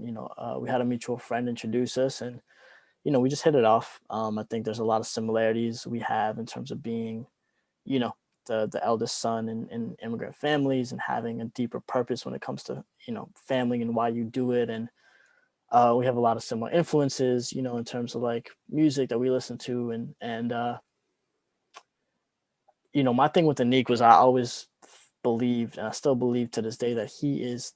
we had a mutual friend introduce us, and we just hit it off. I think there's a lot of similarities we have in terms of being, you know, the eldest son in immigrant families, and having a deeper purpose when it comes to family and why you do it. And we have a lot of similar influences, in terms of like music that we listen to. And my thing with Anik was, I always believed, and I still believe to this day, that he's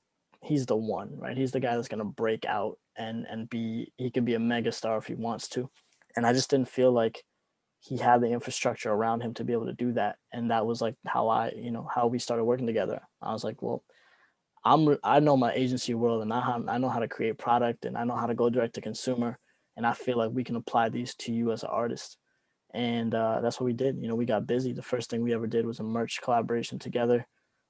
the one, right? He's the guy that's gonna break out and he could be a mega star if he wants to. And I just didn't feel like he had the infrastructure around him to be able to do that. And that was like how we started working together. I was like, well, I know my agency world, and I know how to create product, and I know how to go direct to consumer, and I feel like we can apply these to you as an artist. And that's what we did. We got busy. The first thing we ever did was a merch collaboration together.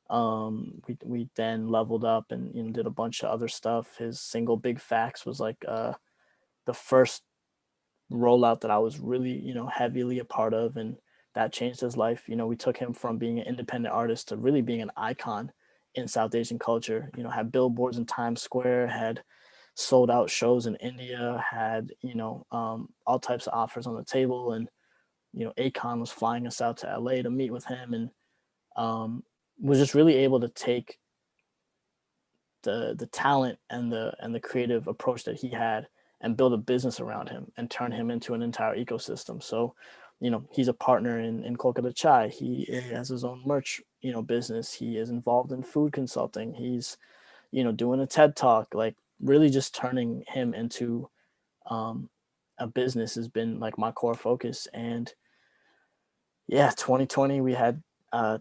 We then leveled up and did a bunch of other stuff. His single Big Facts was like the first rollout that I was really heavily a part of, and that changed his life. We took him from being an independent artist to really being an icon in South Asian culture. Had billboards in Times Square, had sold out shows in India, had all types of offers on the table. And Akon was flying us out to LA to meet with him, and um, was just really able to take the talent and the creative approach that he had, and build a business around him and turn him into an entire ecosystem. So, he's a partner in Kolkata Chai. He has his own merch, business. He is involved in food consulting. He's, doing a TED talk, like really just turning him into um, a business has been like my core focus. And yeah, 2020, we had uh,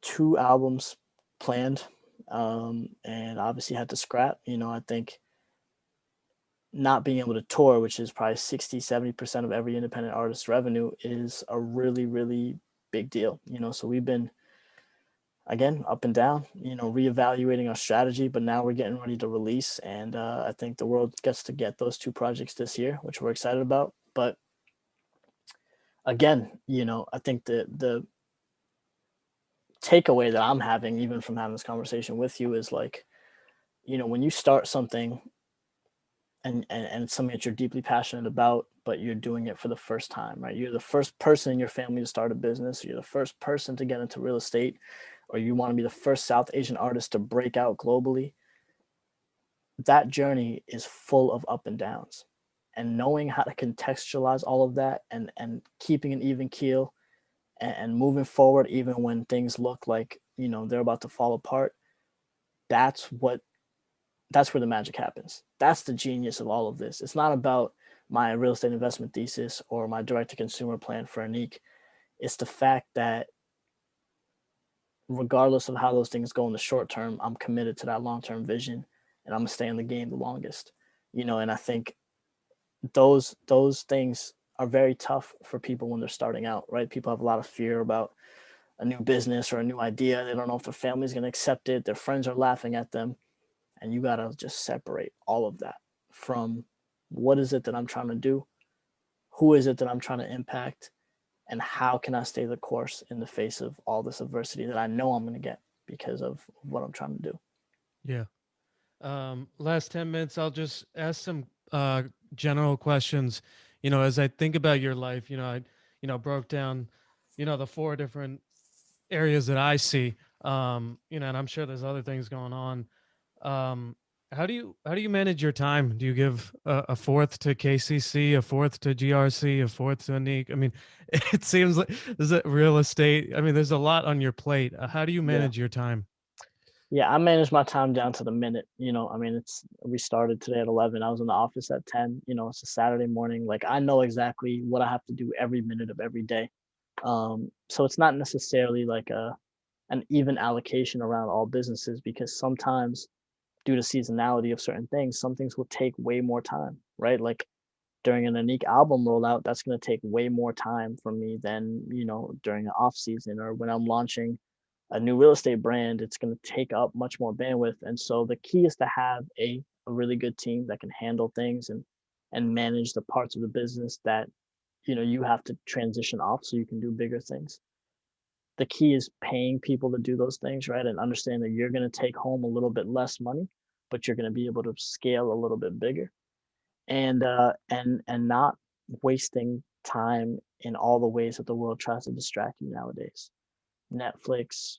two albums planned, and obviously had to scrap. I think not being able to tour, which is probably 60-70% of every independent artist's revenue, is a really, really big deal. So we've been, again, up and down, reevaluating our strategy, but now we're getting ready to release. And I think the world gets to get those two projects this year, which we're excited about. But again, I think the takeaway that I'm having, even from having this conversation with you, is like, when you start something, and it's something that you're deeply passionate about, but you're doing it for the first time, right? You're the first person in your family to start a business. You're the first person to get into real estate, or you want to be the first South Asian artist to break out globally. That journey is full of up and downs. And knowing how to contextualize all of that, and keeping an even keel, and moving forward even when things look like they're about to fall apart, that's what that's where the magic happens. That's the genius of all of this. It's not about my real estate investment thesis or my direct to consumer plan for Anik. It's the fact that regardless of how those things go in the short term, I'm committed to that long term vision, and I'm gonna stay in the game the longest. And I think those things are very tough for people when they're starting out, right? People have a lot of fear about a new business or a new idea. They don't know if their family's gonna accept it. Their friends are laughing at them, and you got to just separate all of that from what is it that I'm trying to do, who is it that I'm trying to impact, and how can I stay the course in the face of all this adversity that I know I'm going to get because of what I'm trying to do. Yeah. Last 10 minutes, I'll just ask some general questions. As I think about your life, I broke down, the four different areas that I see. And I'm sure there's other things going on. Um, how do you manage your time? Do you give a fourth to KCC, a fourth to GRC, a fourth to Anik? I mean, it seems like there's a real estate. I mean, there's a lot on your plate. How do you Yeah. manage your time? Yeah, I manage my time down to the minute. I mean, we started today at 11. I was in the office at 10. It's a Saturday morning. Like I know exactly what I have to do every minute of every day. So it's not necessarily like an even allocation around all businesses because sometimes due to seasonality of certain things, some things will take way more time, right? Like during an unique album rollout, that's going to take way more time from me than, during an off season or when I'm launching a new real estate brand, it's going to take up much more bandwidth. And so the key is to have a really good team that can handle things and manage the parts of the business that, you have to transition off so you can do bigger things. The key is paying people to do those things, right? And understand that you're going to take home a little bit less money, but you're going to be able to scale a little bit bigger and not wasting time in all the ways that the world tries to distract you nowadays. Netflix,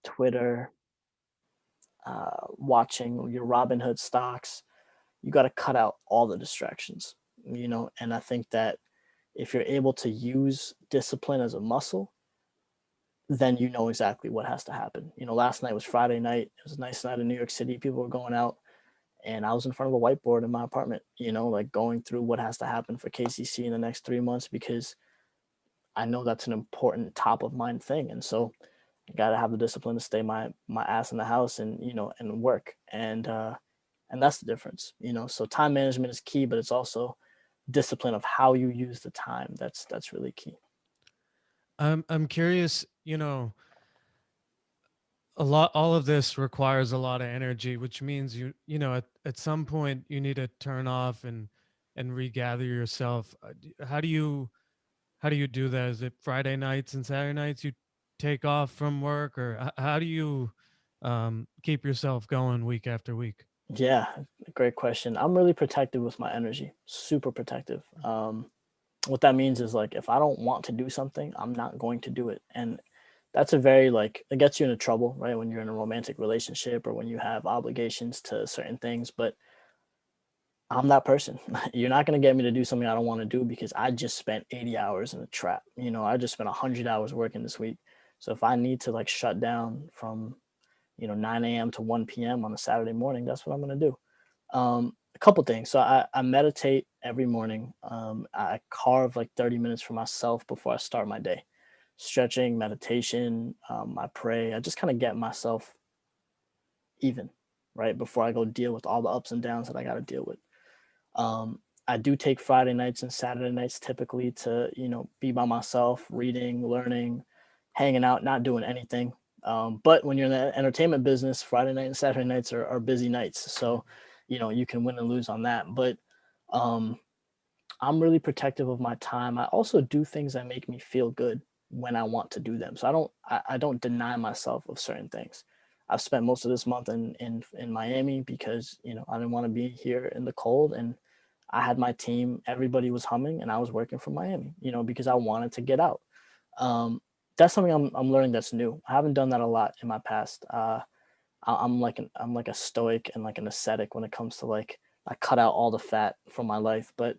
Twitter, watching your Robinhood stocks. You got to cut out all the distractions, And I think that if you're able to use discipline as a muscle, then you know exactly what has to happen. Last night was Friday night. It was a nice night in New York City. People were going out, and I was in front of a whiteboard in my apartment, like going through what has to happen for KCC in the next 3 months because I know that's an important top of mind thing. And so I got to have the discipline to stay my ass in the house and and work and that's the difference. So time management is key, but it's also discipline of how you use the time. That's really key. I'm curious, all of this requires a lot of energy, which means at some point you need to turn off and regather yourself. How do you do that? Is it Friday nights and Saturday nights you take off from work, or how do you keep yourself going week after week? Yeah, great question. I'm really protective with my energy, super protective. What that means is like if I don't want to do something, I'm not going to do it. And that's a very like it gets you into trouble, right? When you're in a romantic relationship or when you have obligations to certain things. But I'm that person. You're not gonna get me to do something I don't want to do because I just spent 80 hours in a trap. I just spent 100 hours working this week. So if I need to like shut down from 9 a.m. to 1 p.m. on a Saturday morning, that's what I'm gonna do. A couple things. So I meditate every morning. I carve like 30 minutes for myself before I start my day. Stretching, meditation. I pray. I just kind of get myself even, right? Before I go deal with all the ups and downs that I got to deal with. I do take Friday nights and Saturday nights typically to, be by myself, reading, learning, hanging out, not doing anything. But when you're in the entertainment business, Friday night and Saturday nights are busy nights. So, you can win and lose on that. But um, I'm really protective of my time. I also do things that make me feel good when I want to do them. So I don't deny myself of certain things. I've spent most of this month in Miami because, I didn't want to be here in the cold and I had my team, everybody was humming and I was working from Miami, because I wanted to get out. Um, that's something I'm learning that's new. I haven't done that a lot in my past. I'm like a stoic and like an ascetic when it comes to like I cut out all the fat from my life. But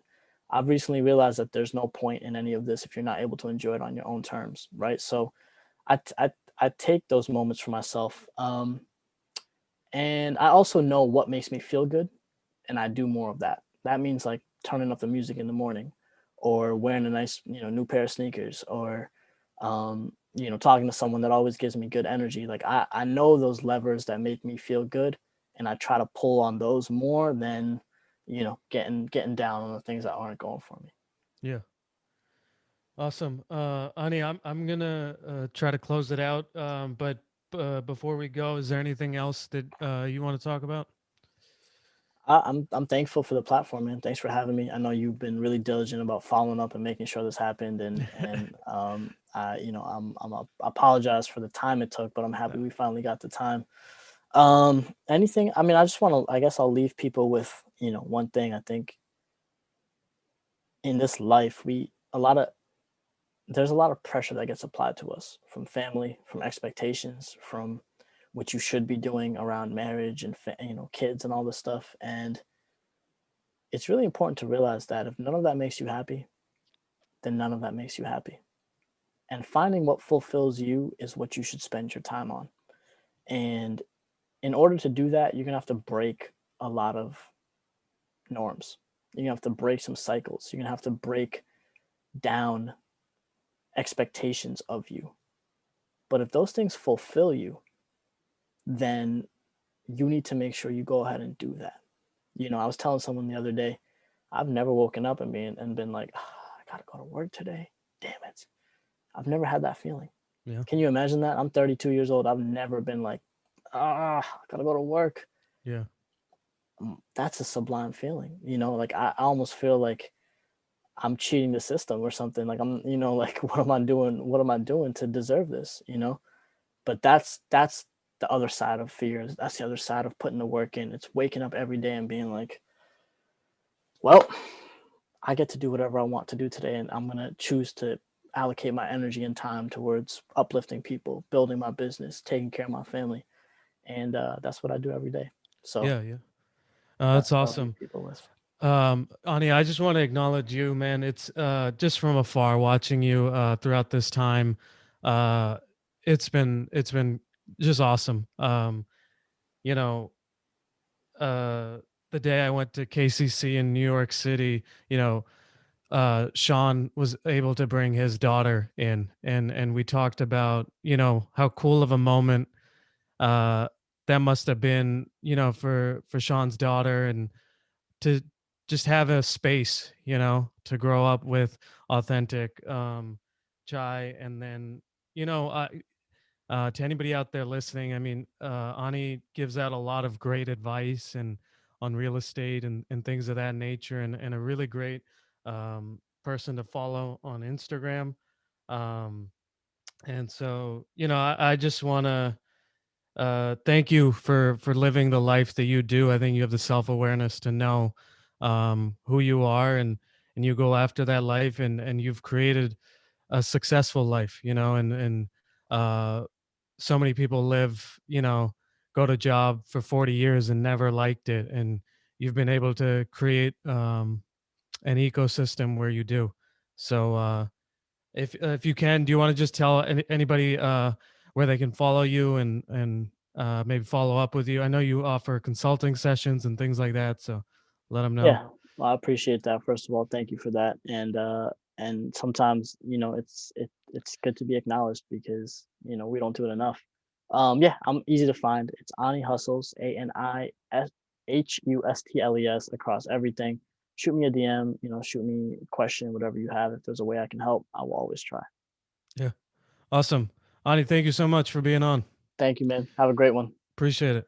I've recently realized that there's no point in any of this if you're not able to enjoy it on your own terms, right? So I t- I take those moments for myself, and I also know what makes me feel good, and I do more of that. That means like turning up the music in the morning, or wearing a nice new pair of sneakers, or talking to someone that always gives me good energy. Like I know those levers that make me feel good, and I try to pull on those more than getting down on the things that aren't going for me. Yeah. Awesome. Ani, I'm gonna try to close it out. But before we go, is there anything else that you want to talk about? I'm thankful for the platform, man. Thanks for having me. I know you've been really diligent about following up and making sure this happened, and I I apologize for the time it took, but I'm happy No. we finally got the time. Anything? I mean, I just want to. I guess I'll leave people with one thing. I think in this life, we a lot of there's a lot of pressure that gets applied to us from family, from expectations, from what you should be doing around marriage and kids and all this stuff, and it's really important to realize that if none of that makes you happy, then none of that makes you happy. And finding what fulfills you is what you should spend your time on. And in order to do that, you're going to have to break a lot of norms. You're going to have to break some cycles. You're going to have to break down expectations of you. But if those things fulfill you, then you need to make sure you go ahead and do that. I was telling someone the other day, I've never woken up and been like, I gotta go to work today. Damn it. I've never had that feeling. Yeah. Can you imagine that? I'm 32 years old. I've never been like, I gotta go to work. Yeah. That's a sublime feeling. Like I almost feel like I'm cheating the system or something. Like like what am I doing? What am I doing to deserve this? But that's the other side of fear. That's the other side of putting the work in. It's waking up every day and being like, well, I get to do whatever I want to do today, and I'm gonna choose to allocate my energy and time towards uplifting people, building my business, taking care of my family, and that's what I do every day. So Yeah. Yeah. that's That's what I'll leave awesome. people with. Ani, I just want to acknowledge you, man. It's just from afar watching you throughout this time. Uh, it's been just awesome. You know, uh, the day I went to KCC in New York City, Sean was able to bring his daughter in, and we talked about how cool of a moment uh, that must have been, for Sean's daughter, and to just have a space, to grow up with authentic chai. And then, you know, uh, to anybody out there listening, I mean, Ani gives out a lot of great advice and on real estate and things of that nature, and a really great person to follow on Instagram. Um, and so, I just want to thank you for living the life that you do. I think you have the self-awareness to know who you are, and you go after that life, and you've created a successful life, and uh so many people live, go to job for 40 years and never liked it, and you've been able to create an ecosystem where you do. So if you can, do you want to just tell anybody where they can follow you, and maybe follow up with you? I know you offer consulting sessions and things like that, so let them know. Yeah, well, I appreciate that. First of all, thank you for that. And sometimes it's good to be acknowledged because we don't do it enough. Yeah, I'm easy to find. It's Ani Hustles, ANIHUSTLES across everything. Shoot me a DM. Shoot me a question, whatever you have. If there's a way I can help, I will always try. Yeah, awesome. Ani, thank you so much for being on. Thank you, man. Have a great one. Appreciate it.